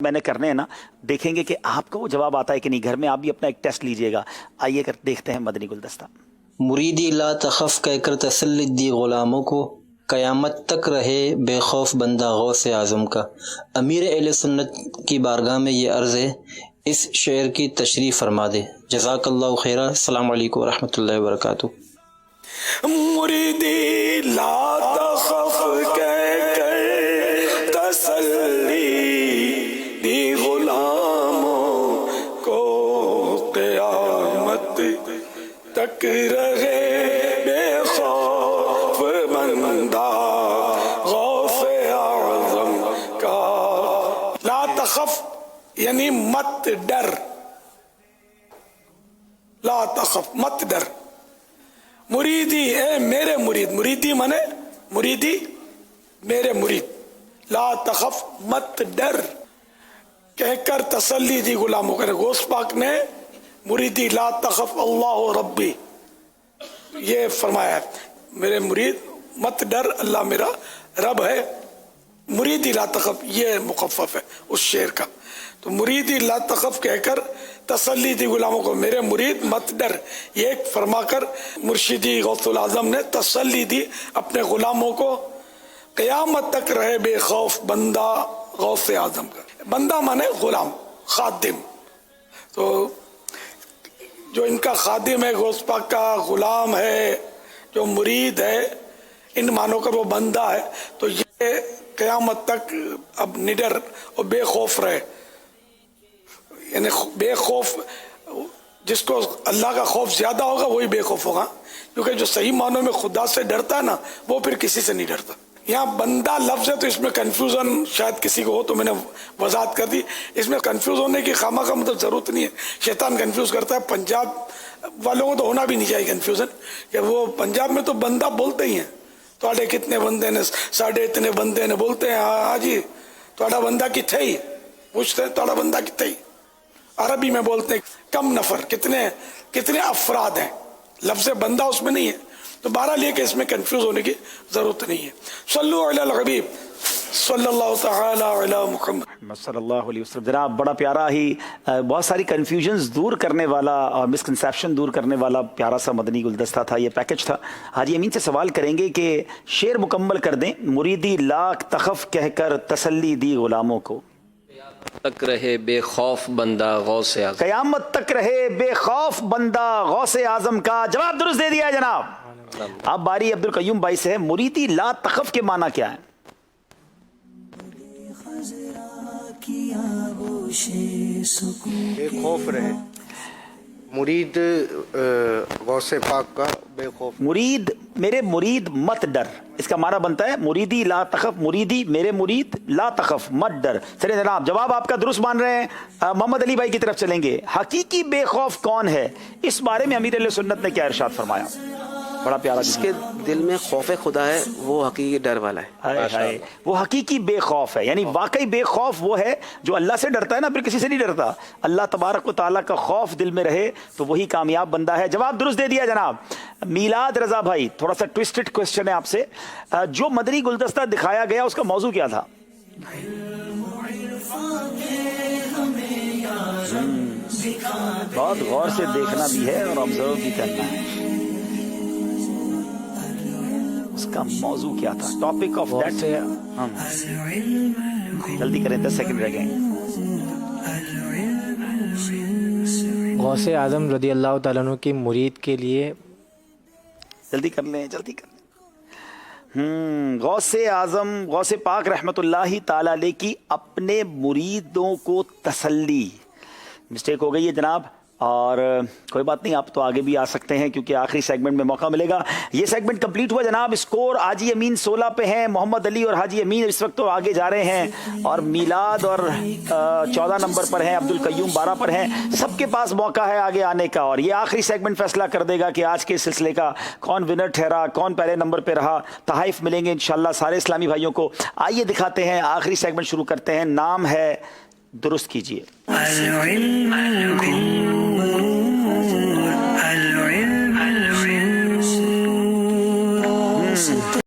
میں نے کرنے ہیں نا, دیکھیں گے کہ آپ کو وہ جواب آتا ہے کہ نہیں. گھر میں آپ بھی اپنا ایک ٹیسٹ لیجئے گا. آئیے کر دیکھتے ہیں مدنی گلدستہ. مریدی لا تخف کہہ کر تسلی دی غلاموں کو, قیامت تک رہے بے خوف بندہ غوث اعظم کا. امیر اہل سنت کی بارگاہ میں یہ عرض ہے, اس شعر کی تشریح فرما دے. جزاک اللہ خیرہ. السلام علیکم ورحمۃ اللہ وبرکاتہ. مریدی لا تخف کہہ کر تسلی دی غلاموں کو, قیامت تک رہے بے خوف بندہ غوث اعظم کا. لا تخف یعنی مت ڈر, لا تخف مت ڈر. مریدی اے میرے مرید, مریدی مانے مریدی میرے مرید, لا تخف مت ڈر کہہ کر تسلی دی غلاموں کو. غوث پاک نے مریدی لا تخف اللہ ربی یہ فرمایا ہے, میرے مرید مت ڈر اللہ میرا رب ہے. مریدی لا تخف یہ مخفف ہے اس شعر کا. تو مریدی لا تخف کہہ کر تسلی دی غلاموں کو, میرے مرید مت ڈر, یہ فرما کر مرشدی غوث العظم نے تسلی دی اپنے غلاموں کو. قیامت تک رہے بے خوف بندہ غوث اعظم کا. بندہ مانے غلام, خادم. تو جو ان کا خادم ہے, غوث پاک کا غلام ہے, جو مرید ہے, ان معنوں کا وہ بندہ ہے. تو یہ قیامت تک اب نڈر اور بے خوف رہے. یعنی بے خوف, جس کو اللہ کا خوف زیادہ ہوگا وہی بے خوف ہوگا, کیونکہ جو صحیح معنوں میں خدا سے ڈرتا ہے نا وہ پھر کسی سے نہیں ڈرتا. یہاں بندہ لفظ ہے تو اس میں کنفیوژن شاید کسی کو ہو, تو میں نے وضاحت کر دی. اس میں کنفیوز ہونے کی خواہ مخواہ مطلب ضرورت نہیں ہے. شیطان کنفیوز کرتا ہے. پنجاب والوں کو تو ہونا بھی نہیں چاہیے کنفیوژن, کہ وہ پنجاب میں تو بندہ بولتے ہی ہیں. تھوڑے کتنے بندے نے, ساڑھے اتنے بندے نے بولتے ہیں. ہاں جی تھوڑا بندہ کتنے ہی پوچھتے ہیں, تھوڑا بندہ کتنے ہی. عربی میں بولتے ہیں کم نفر, کتنے افراد ہیں. لفظ بندہ اس میں نہیں ہے. تو بہرحال یہ کہ اس میں کنفیوز ہونے کی ضرورت نہیں ہے. صلو علی الحبیب صلی اللہ تعالی علی محمد صلی اللہ علیہ وسلم. جناب بڑا پیارا ہی, بہت ساری کنفیوژنز دور کرنے والا اور مسکنسیپشن دور کرنے والا پیارا سا مدنی گلدستہ تھا, یہ پیکج تھا. حاجی امین سے سوال کریں گے کہ شعر مکمل کر دیں. مریدی لاکھ تخف کہہ کر تسلی دی غلاموں کو, تک رہے بے خوف بندہ غوث اعظم. قیامت تک رہے بے خوف بندہ غوث اعظم کا. جواب درست دے دیا ہے جناب. اب باری عبد القیوم بھائی سے ہے. مریدی لا تخف کے معنی کیا ہے؟ بے خوف رہے. مرید غوث پاک کا بے خوف. مرید میرے مرید مت ڈر, اس کا معنی بنتا ہے مریدی لا تخف, مریدی میرے مرید لا تخف مت ڈر. چلیں جناب جواب آپ کا درست مان رہے ہیں. محمد علی بھائی کی طرف چلیں گے. حقیقی بے خوف کون ہے, اس بارے میں امیر اہل سنت نے کیا ارشاد فرمایا؟ بڑا پیارا. جس کے دل میں خوف خدا ہے وہ حقیقی ڈر والا ہے. وہ حقیقی بے خوف ہے, یعنی واقعی بے خوف وہ ہے جو اللہ سے ڈرتا ہے نا, پھر کسی سے نہیں ڈرتا. اللہ تبارک و تعالیٰ کا خوف دل میں رہے تو وہی کامیاب بندہ ہے. جواب درست دے دیا جناب. میلاد رضا بھائی, تھوڑا سا ٹوسٹڈ کوسچن ہے آپ سے. جو مدنی گلدستہ دکھایا گیا اس کا موضوع کیا تھا؟ بہت غور سے دیکھنا بھی ہے اور آبزرو بھی کرنا ہے. اس کا موضوع کیا تھا؟ Topic of that. جلدی کریں, 10 سیکنڈ رہ گئے. غوث اعظم رضی اللہ تعالیٰ عنہ کی مرید کے لیے, جلدی کر لیں, جلدی کر لیں. غوث اعظم غوث پاک رحمت اللہ تعالی علیہ کی اپنے مریدوں کو تسلی. مسٹیک ہو گئی ہے جناب, اور کوئی بات نہیں, آپ تو آگے بھی آ سکتے ہیں کیونکہ آخری سیگمنٹ میں موقع ملے گا. یہ سیگمنٹ کمپلیٹ ہوا جناب. اسکور حاجی امین 16 پہ ہیں, محمد علی اور حاجی امین اس وقت تو آگے جا رہے ہیں, اور میلاد اور 14 نمبر پر ہیں, عبد القیوم 12 پر ہیں. سب کے پاس موقع ہے آگے آنے کا, اور یہ آخری سیگمنٹ فیصلہ کر دے گا کہ آج کے سلسلے کا کون ونر ٹھہرا, کون پہلے نمبر پہ رہا. تحائف ملیں گے انشاءاللہ سارے اسلامی بھائیوں کو. آئیے دکھاتے ہیں, آخری سیگمنٹ شروع کرتے ہیں. نام ہے درست کیجیے.